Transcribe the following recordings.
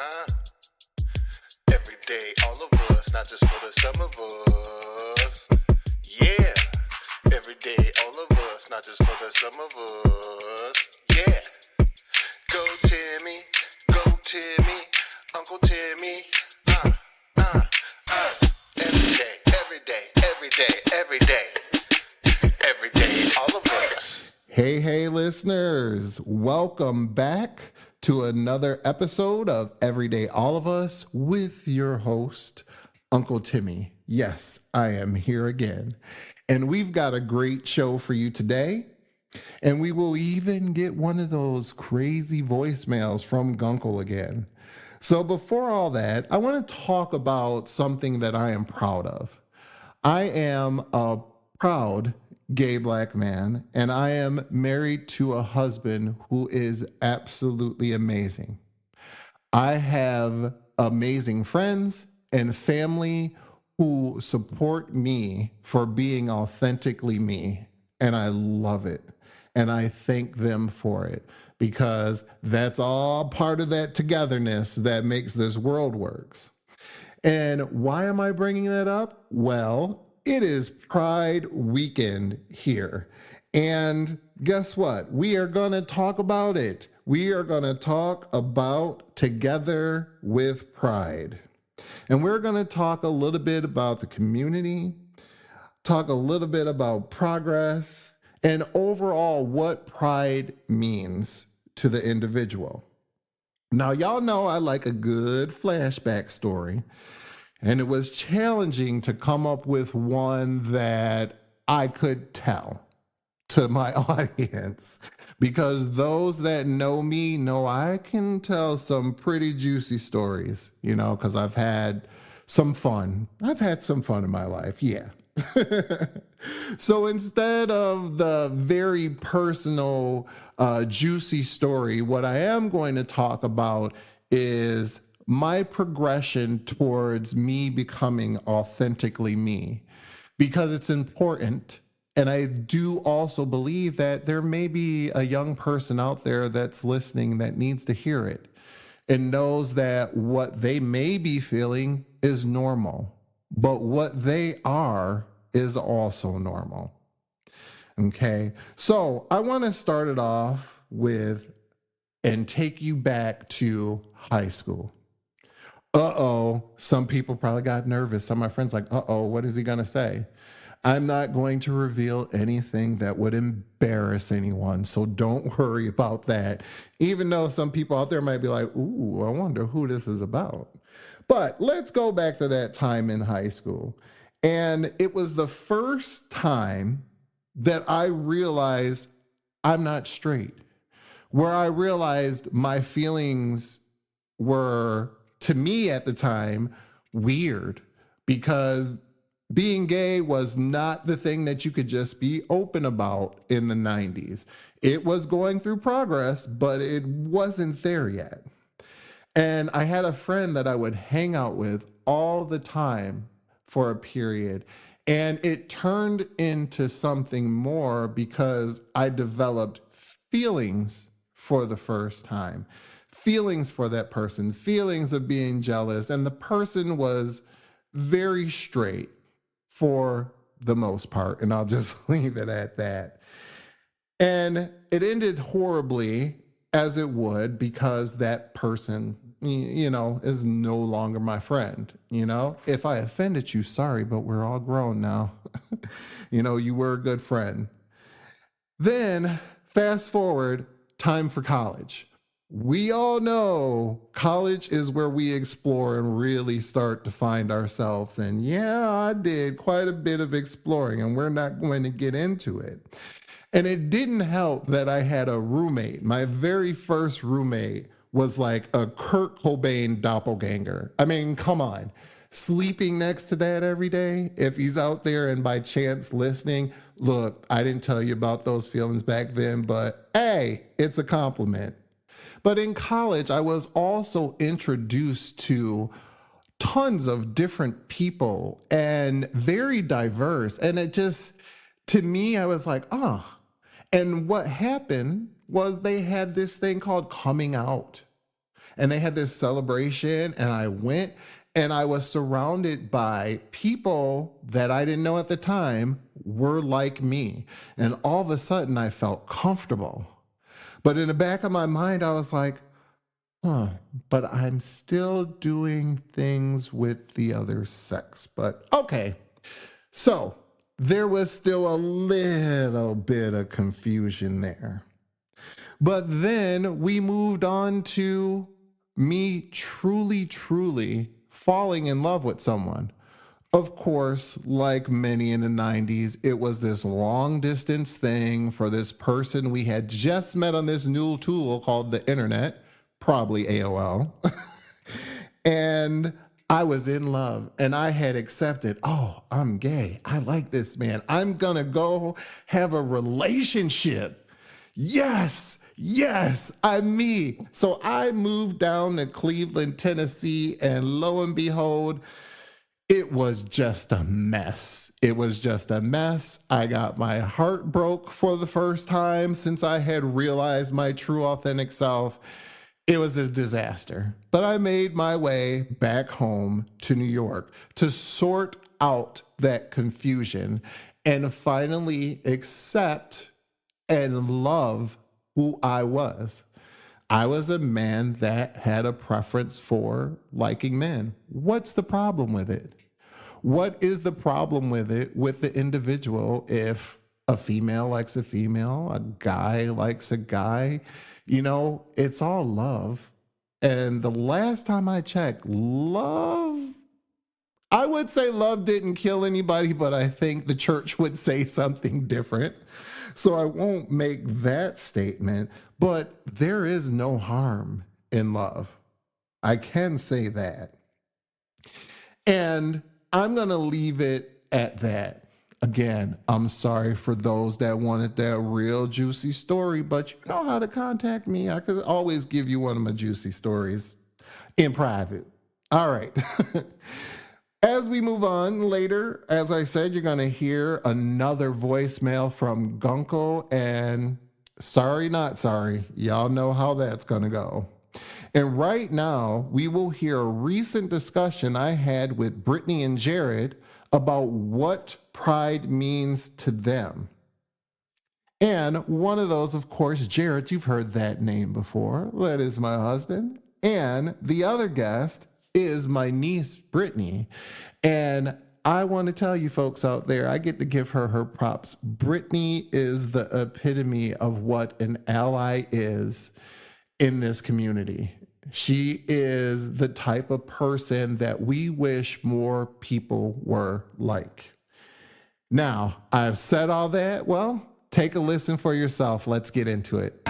Uh, every day, all of us, not just for the some of us. Yeah, every day, all of us, not just for the some of us. Yeah, go Timmy, Uncle Timmy. Uh, uh, every day, every day, all of us. Hey, listeners, welcome back to another episode of Everyday All of Us with your host, Uncle Timmy. Yes, I am here again. And we've got a great show for you today. And we will even get one of those crazy voicemails from Gunkle again. So before all that, I want to talk about something that I am proud of. I am a proud gay black man, and I am married to a husband who is absolutely amazing. I have amazing friends and family who support me for being authentically me, and I love it. And I thank them for it because that's all part of that togetherness that makes this world works. And why am I bringing that up? Well, it is Pride weekend here. And guess what? We are going to talk about it. We are going to talk about Together with Pride. And we're going to talk a little bit about the community, talk a little bit about progress, and overall what pride means to the individual. Now, y'all know I like a good flashback story. And it was challenging to come up with one that I could tell to my audience because those that know me know I can tell some pretty juicy stories, because I've had some fun. I've had some fun in my life, yeah. So instead of the very personal, juicy story, what I am going to talk about is my progression towards me becoming authentically me, because it's important. And I do also believe that there may be a young person out there that's listening that needs to hear it and knows that what they may be feeling is normal, but what they are is also normal. Okay. So I want to start it off with and take you back to high school. Some people probably got nervous. Some of my friends like, what is he going to say? I'm not going to reveal anything that would embarrass anyone. So don't worry about that. Even though some people out there might be like, ooh, I wonder who this is about. But let's go back to that time in high school. And it was the first time that I realized I'm not straight, where I realized my feelings were, to me at the time, weird, because being gay was not the thing that you could just be open about in the 90s. It was going through progress, but it wasn't there yet. And I had a friend that I would hang out with all the time for a period. And it turned into something more because I developed feelings for the first time, feelings for that person, feelings of being jealous. And the person was very straight for the most part. And I'll just leave it at that. And it ended horribly, as it would, because that person, is no longer my friend. If I offended you, sorry, but we're all grown now. You were a good friend. Then fast forward, time for college. We all know college is where we explore and really start to find ourselves. And yeah, I did quite a bit of exploring, and we're not going to get into it. And it didn't help that I had a roommate. My very first roommate was like a Kurt Cobain doppelganger. I mean, come on. Sleeping next to that every day, if he's out there and by chance listening, look, I didn't tell you about those feelings back then, but hey, it's a compliment. But in college, I was also introduced to tons of different people and very diverse. And it just, to me, I was like, oh. And what happened was they had this thing called coming out. and they had this celebration, and I went, and I was surrounded by people that I didn't know at the time were like me. And all of a sudden, I felt comfortable. But in the back of my mind, I was like, huh, but I'm still doing things with the other sex. But okay. So there was still a little bit of confusion there. But then we moved on to me truly, truly falling in love with someone. Of course, like many in the 90s, it was this long distance thing for this person we had just met on this new tool called the internet, probably AOL. And I was in love and I had accepted, oh, I'm gay. I like this man. I'm going to go have a relationship. Yes, yes, I'm me. So I moved down to Cleveland, Tennessee, and lo and behold, it was just a mess. It was just a mess. I got my heart broke for the first time since I had realized my true authentic self. It was a disaster. But I made my way back home to New York to sort out that confusion and finally accept and love who I was. I was a man that had a preference for liking men. What's the problem with it? What is the problem with it with the individual if a female likes a female, a guy likes a guy? You know, it's all love. And the last time I checked, love, I would say love didn't kill anybody, but I think the church would say something different. So I won't make that statement, but there is no harm in love. I can say that. And I'm going to leave it at that. Again, I'm sorry for those that wanted that real juicy story, but you know how to contact me. I could always give you one of my juicy stories in private. All right. As we move on later, as I said, you're going to hear another voicemail from Gunko, and sorry, not sorry. Y'all know how that's going to go. And right now, we will hear a recent discussion I had with Brittany and Jared about what pride means to them. And one of those, of course, Jared, you've heard that name before. That is my husband. And the other guest is my niece, Brittany. And I want to tell you folks out there, I get to give her her props. Brittany is the epitome of what an ally is in this community. She is the type of person that we wish more people were like. Now, I've said all that. Well, take a listen for yourself. Let's get into it.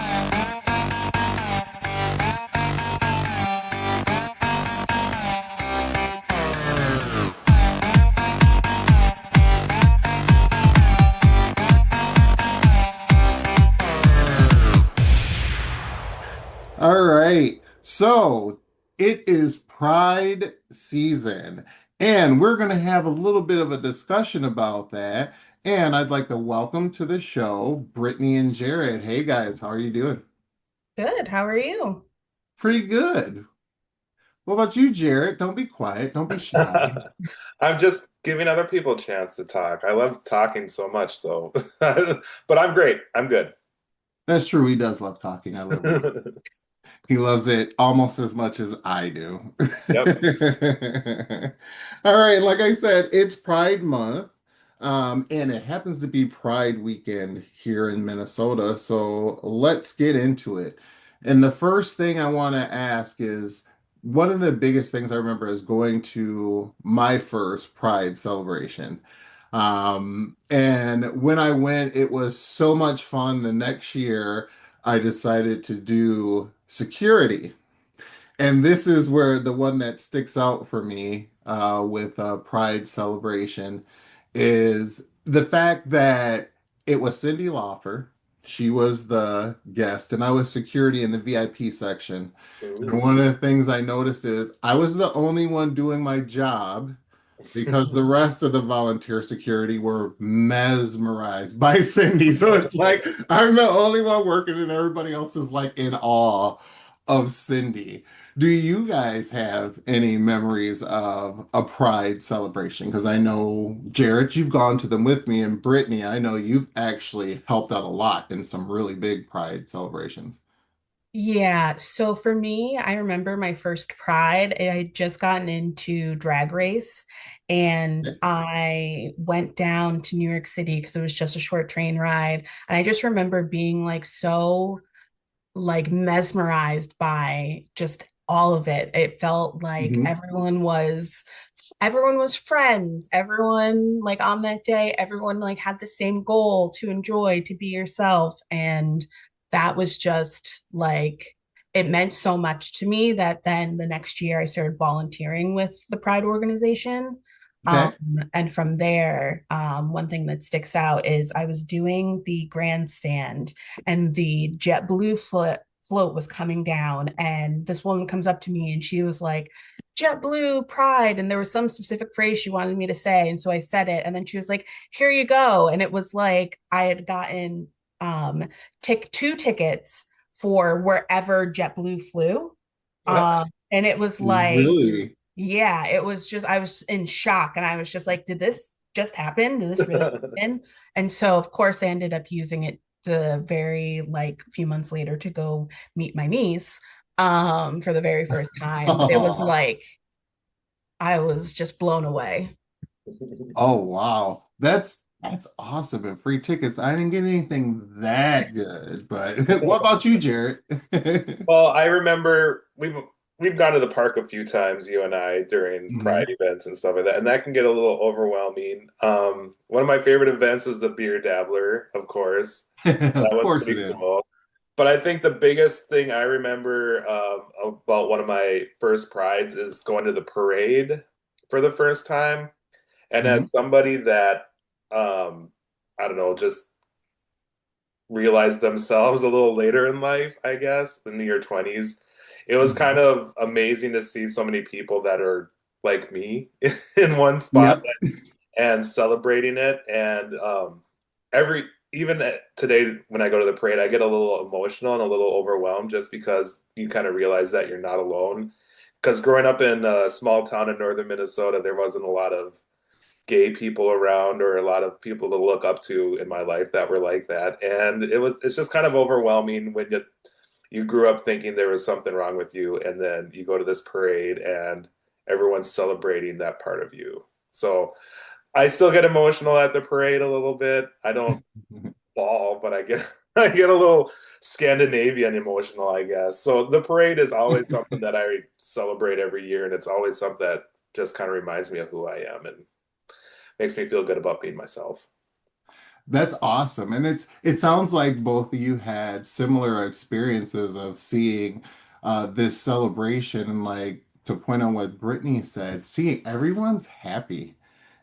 All right. So it is Pride season, and we're going to have a little bit of a discussion about that. And I'd like to welcome to the show Brittany and Jared. Hey guys, how are you doing? Good. How are you? Pretty good. What about you, Jared? Don't be quiet. Don't be shy. I'm just giving other people a chance to talk. I love talking so much, so but I'm great. I'm good. That's true. He does love talking. I love it. He loves it almost as much as I do. Yep. All right, like I said, it's Pride Month, and it happens to be Pride weekend here in Minnesota. So let's get into it. And the first thing I want to ask is one of the biggest things I remember is going to my first Pride celebration. And when I went, it was so much fun. The next year, I decided to do security. And this is where the one that sticks out for me with Pride celebration is the fact that it was Cyndi Lauper. She was the guest, and I was security in the VIP section. And one of the things I noticed is I was the only one doing my job because the rest of the volunteer security were mesmerized by Cyndi. So it's like I'm the only one working, and everybody else is like in awe of Cindy. Do you guys have any memories of a Pride celebration? Because I know, Jarrett, you've gone to them with me, and Brittany, I know you've actually helped out a lot in some really big Pride celebrations. Yeah, so for me, I remember my first Pride. I had just gotten into Drag Race and I went down to New York City because it was just a short train ride. And I just remember being like so like mesmerized by just all of it. It felt like Mhm. everyone was friends. Everyone like on that day, everyone like had the same goal to enjoy, to be yourself. And that was just like it meant so much to me that then the next year I started volunteering with the Pride organization. Um, Okay. and from there, one thing that sticks out is I was doing the grandstand and the JetBlue float was coming down, and this woman comes up to me and she was like, JetBlue Pride, and there was some specific phrase she wanted me to say, and so I said it, and then she was like, "Here you go," and it was like I had gotten tick two tickets for wherever JetBlue flew, and it was like, Really? yeah, it was just I was in shock, and I was just like, did this just happen? Did this really happen? And so, of course, I ended up using it the very like few months later to go meet my niece for the very first time. But it was Oh, like I was just blown away. oh wow. That's awesome. And free tickets. I didn't get anything that good, but what about you, Jarrett? Well, I remember we've gone to the park a few times, you and I, during Pride Mhm. events and stuff like that, and that can get a little overwhelming. One of my favorite events is the Beer Dabbler, of course. That Of was course it pretty is. cool. But I think the biggest thing I remember about one of my first prides is going to the parade for the first time. And Mhm. as somebody that, um, I don't know, just realized themselves a little later in life, I guess, in your 20s, it was kind Mhm. of amazing to see so many people that are like me in one spot Yep. and celebrating it. And every even today when I go to the parade, I get a little emotional and a little overwhelmed just because you kind of realize that you're not alone. Because growing up in a small town in northern Minnesota, there wasn't a lot of gay people around or a lot of people to look up to in my life that were like that. And it's just kind of overwhelming when you grew up thinking there was something wrong with you, and then you go to this parade and everyone's celebrating that part of you. So I still get emotional at the parade a little bit. I don't bawl, but I get I get a little Scandinavian emotional, I guess. So the parade is always something that I celebrate every year, and it's always something that just kind of reminds me of who I am and makes me feel good about being myself. That's awesome. And it sounds like both of you had similar experiences of seeing this celebration and like to point on what Brittany said, seeing everyone's happy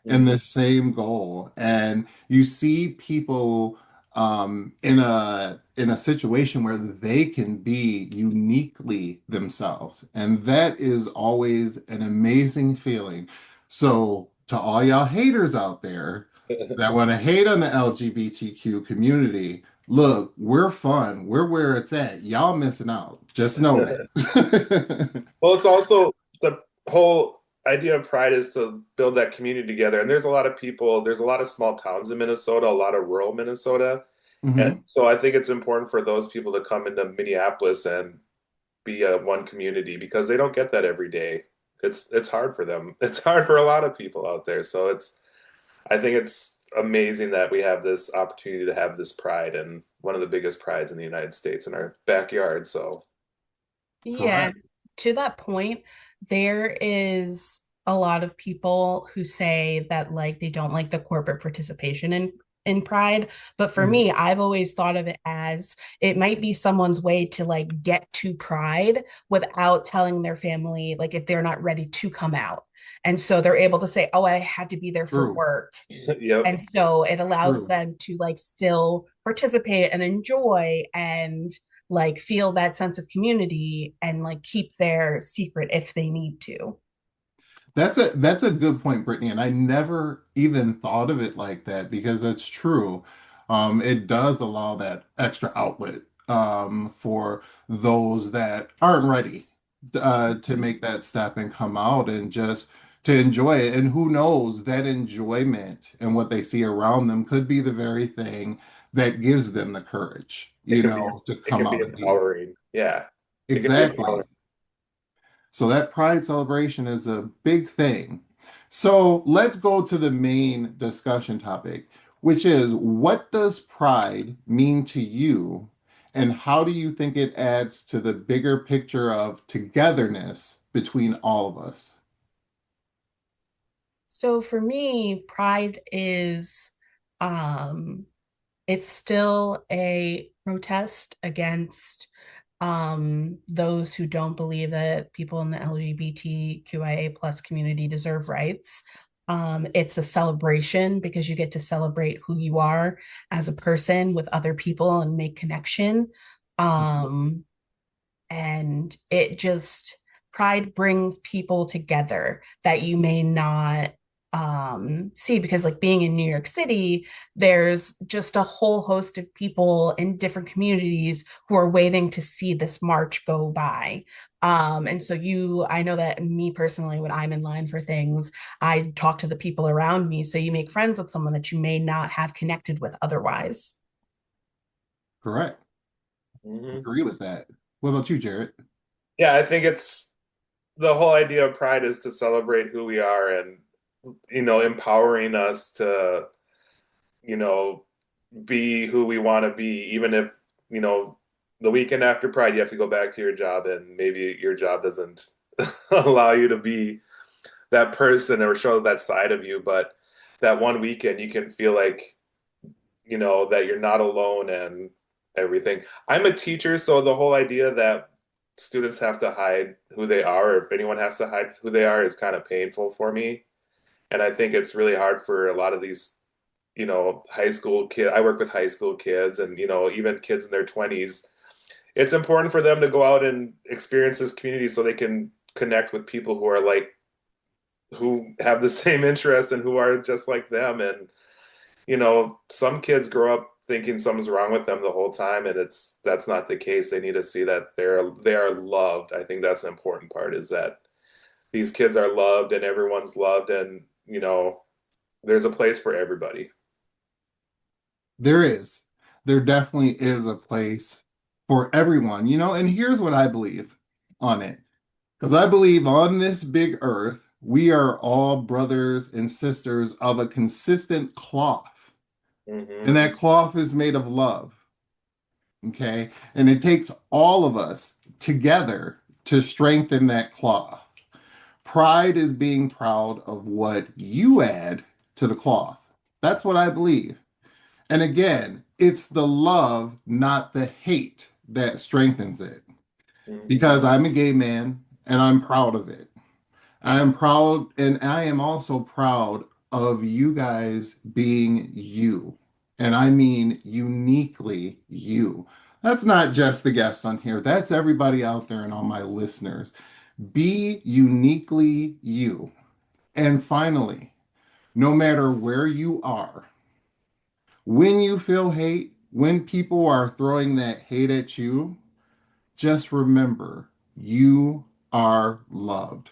in Mhm. the same goal. And you see people in a situation where they can be uniquely themselves. And that is always an amazing feeling. So to all y'all haters out there that want to hate on the LGBTQ community, look, we're fun. We're where it's at. Y'all missing out. Just know that. Well, it's also the whole idea of Pride is to build that community together. And there's a lot of people, there's a lot of small towns in Minnesota, a lot of rural Minnesota. And Hmm. so I think it's important for those people to come into Minneapolis and be a one community because they don't get that every day. It's hard for them. It's hard for a lot of people out there. So I think it's amazing that we have this opportunity to have this pride and one of the biggest prides in the United States in our backyard. So Yeah, Correct. to that point, there is a lot of people who say that like they don't like the corporate participation in Pride, but for Mhm. me, I've always thought of it as it might be someone's way to like get to Pride without telling their family like if they're not ready to come out. And so they're able to say, "Oh, I had to be there for True. work." yep. And so it allows True. them to like still participate and enjoy and like feel that sense of community and like keep their secret if they need to. That's a good point, Brittany, and I never even thought of it like that because that's true. It does allow that extra outlet for those that aren't ready to make that step and come out and just to enjoy it. And who knows, that enjoyment and what they see around them could be the very thing that gives them the courage, It can be to it come can be out and be empowering. Yeah. It can be exactly. empowering. So that pride celebration is a big thing. So let's go to the main discussion topic, which is what does pride mean to you, and how do you think it adds to the bigger picture of togetherness between all of us? So for me, pride is um it's still a protest against those who don't believe that people in the LGBTQIA plus community deserve rights. It's a celebration because you get to celebrate who you are as a person with other people and make connection. Um, and it just pride brings people together that you may not see, because like being in New York City, there's just a whole host of people in different communities who are waiting to see this march go by. And so I know that me personally, when I'm in line for things, I talk to the people around me, so you make friends with someone that you may not have connected with otherwise. Correct. Hmm. Agree with that. What about you, Jarrett? Yeah, I think it's the whole idea of pride is to celebrate who we are and empowering us to you know be who we want to be, even if you know the weekend after Pride you have to go back to your job and maybe your job doesn't allow you to be that person or show that side of you, but that one weekend you can feel like that you're not alone and everything. I'm a teacher, so the whole idea that students have to hide who they are, or if anyone has to hide who they are, is kind of painful for me. And I think it's really hard for a lot of these, high school kids. I work with high school kids and, even kids in their 20s. It's important for them to go out and experience this community so they can connect with people who are like, who have the same interests and who are just like them. And some kids grow up thinking something's wrong with them the whole time, and that's not the case. They need to see that they are loved. I think that's the important part, is that these kids are loved and everyone's loved, and there's a place for everybody. There is. There definitely is a place for everyone, and here's what I believe on it. Because I believe on this big earth, we are all brothers and sisters of a consistent cloth. And Hmm. that cloth is made of love. Okay. And it takes all of us together to strengthen that cloth. Pride is being proud of what you add to the cloth. That's what I believe. And again, it's the love, not the hate, that strengthens it. Hmm. Because I'm a gay man and I'm proud of it. I am proud, and I am also proud of you guys being you. And I mean uniquely you. That's not just the guests on here, that's everybody out there and all my listeners. Be uniquely you. And finally, no matter where you are, when you feel hate, when people are throwing that hate at you, just remember you are loved.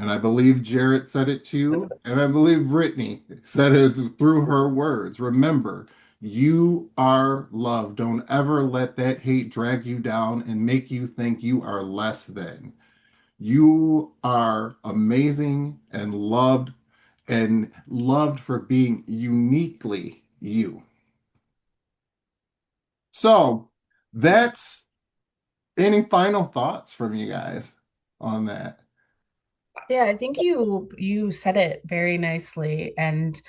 And I believe Jarrett said it too. And I believe Brittany said it through her words. Remember, you are loved. Don't ever let that hate drag you down and make you think you are less than. You are amazing and loved for being uniquely you. So that's any final thoughts from you guys on that? Yeah, I think you said it very nicely and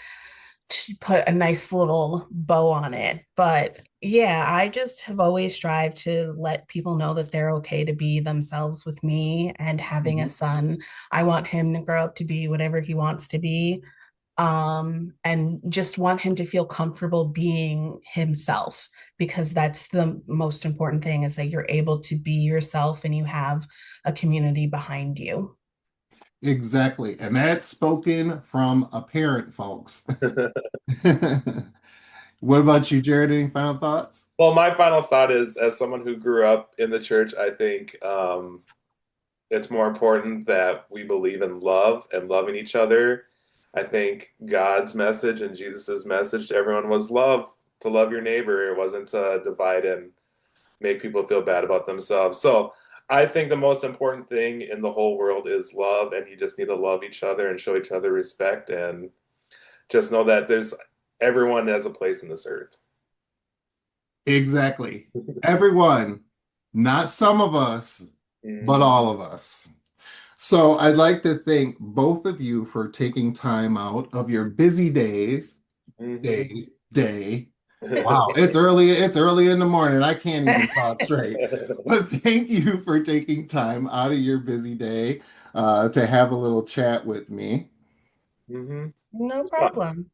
put a nice little bow on it. But yeah, I just have always strived to let people know that they're okay to be themselves with me. And having a Mhm. son, I want him to grow up to be whatever he wants to be. And just want him to feel comfortable being himself, because that's the most important thing, is that you're able to be yourself and you have a community behind you. Exactly. And that's spoken from a parent, folks. What about you, Jared? Any final thoughts? Well, my final thought is, as someone who grew up in the church, I think it's more important that we believe in love and loving each other. I think God's message and Jesus's message to everyone was love, to love your neighbor. It wasn't to divide and make people feel bad about themselves. So I think the most important thing in the whole world is love, and you just need to love each other and show each other respect, and just know that there's everyone has a place in this earth. Exactly. Everyone, not some of us, but all of us. So I'd like to thank both of you for taking time out of your busy days. Day. Wow, it's early in the morning. I can't even talk straight. But thank you for taking time out of your busy day to have a little chat with me. No problem.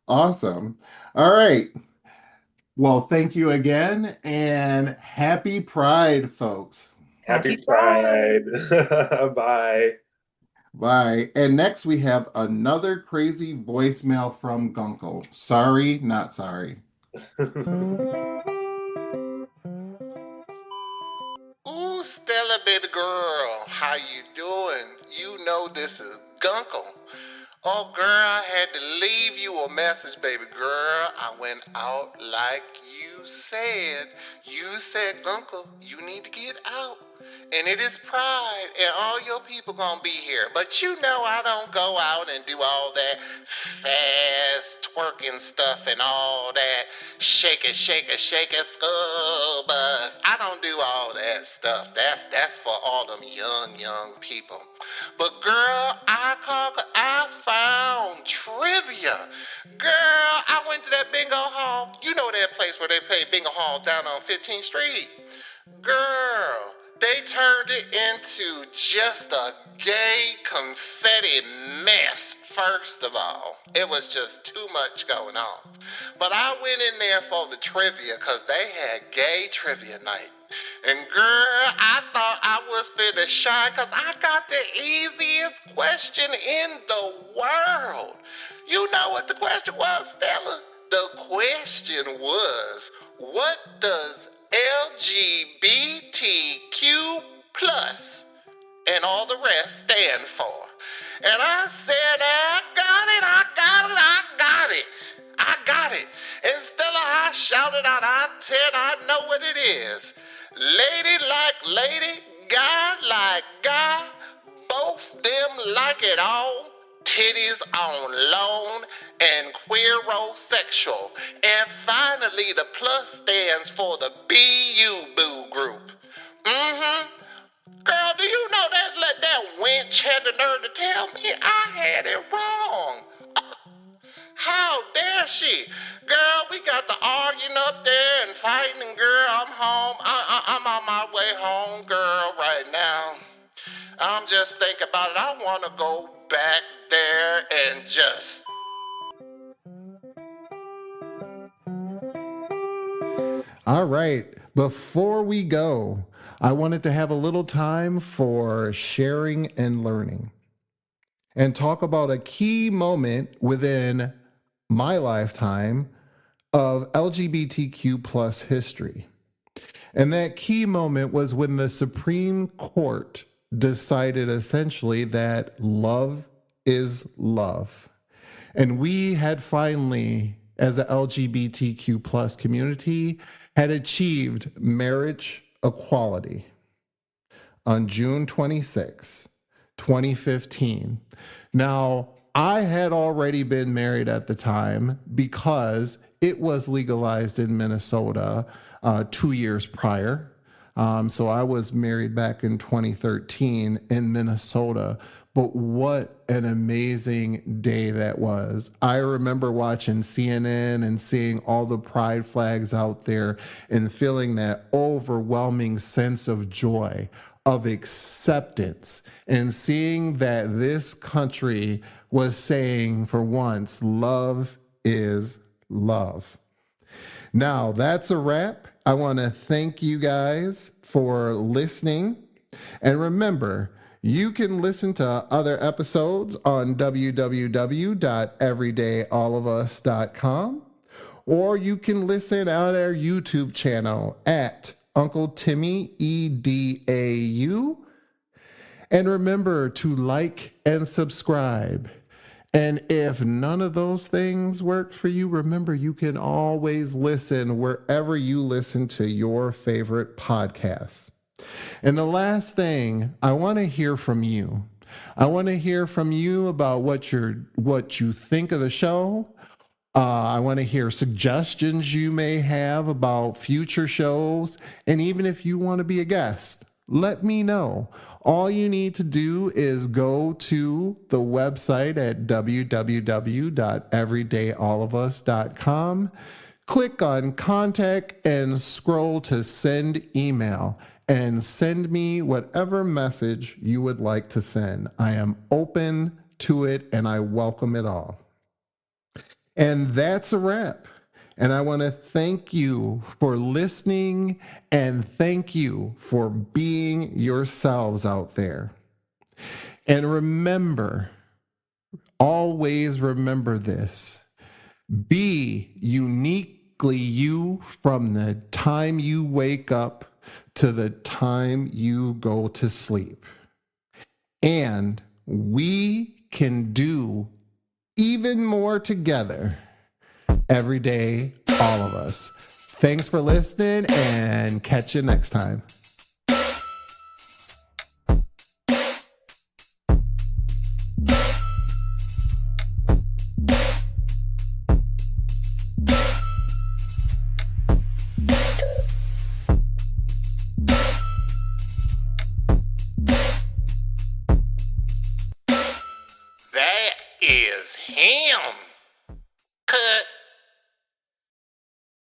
Awesome. All right. Well, thank you again, and happy Pride, folks. Happy Pride. Bye. Bye. And next we have another crazy voicemail from Gunkle. Sorry, not sorry. Ooh, Stella, baby girl, how you doing? You know this is Gunkle. Oh, girl, I had to leave you a message, baby girl. I went out like you said. You said, Gunkle, you need to get out. And it is Pride, and all your people gonna be here. But you know I don't go out and do all that fast twerking stuff and all that shake it, school bus. I don't do all that stuff. That's for all them young people. But girl, I found trivia. Girl, I went to that bingo hall. You know that place where they play bingo hall down on 15th Street? Girl, they turned it into just a gay confetti mess, first of all. It was just too much going on. But I went in there for the trivia because they had gay trivia night. And girl, I thought I was finna shine because I got the easiest question in the world. You know what the question was, Stella? The question was, what does LGBTQ plus and all the rest stand for? And I said, I got it. And Stella, I shouted out, I said, I know what it is. Lady like lady, guy like guy, both them like it all. Titties on loan and queerosexual. And finally, the plus stands for the BU-Boo group. Girl, do you know that wench had the nerve to tell me I had it wrong? How dare she? Girl, we got the arguing up there and fighting, and girl, I'm home. I'm on my way home, girl, right now. I'm just thinking about it. I want to go back there and just... All right. Before we go, I wanted to have a little time for sharing and learning and talk about a key moment within my lifetime of LGBTQ plus history. And that key moment was when the Supreme Court decided essentially that love is love. And we had finally, as the LGBTQ plus community, had achieved marriage equality on June 26, 2015. Now, I had already been married at the time because it was legalized in Minnesota 2 years prior. So I was married back in 2013 in Minnesota. But what an amazing day that was. I remember watching CNN and seeing all the pride flags out there and feeling that overwhelming sense of joy, of acceptance, and seeing that this country was saying for once, love is love. Now, that's a wrap. I want to thank you guys for listening. And remember, you can listen to other episodes on www.everydayallofus.com, or you can listen on our YouTube channel at Uncle Timmy EDAU. And remember to like and subscribe. And if none of those things work for you, remember you can always listen wherever you listen to your favorite podcasts. And the last thing, I want to hear from you. I want to hear from you about what you think of the show. I want to hear suggestions you may have about future shows. And even if you want to be a guest, let me know. All you need to do is go to the website at www.everydayallofus.com, click on contact, and scroll to send email, and send me whatever message you would like to send. I am open to it and I welcome it all. And that's a wrap. And I want to thank you for listening and thank you for being yourselves out there. And remember, always remember this: be uniquely you from the time you wake up to the time you go to sleep. And we can do even more together. Every day, all of us. Thanks for listening and catch you next time.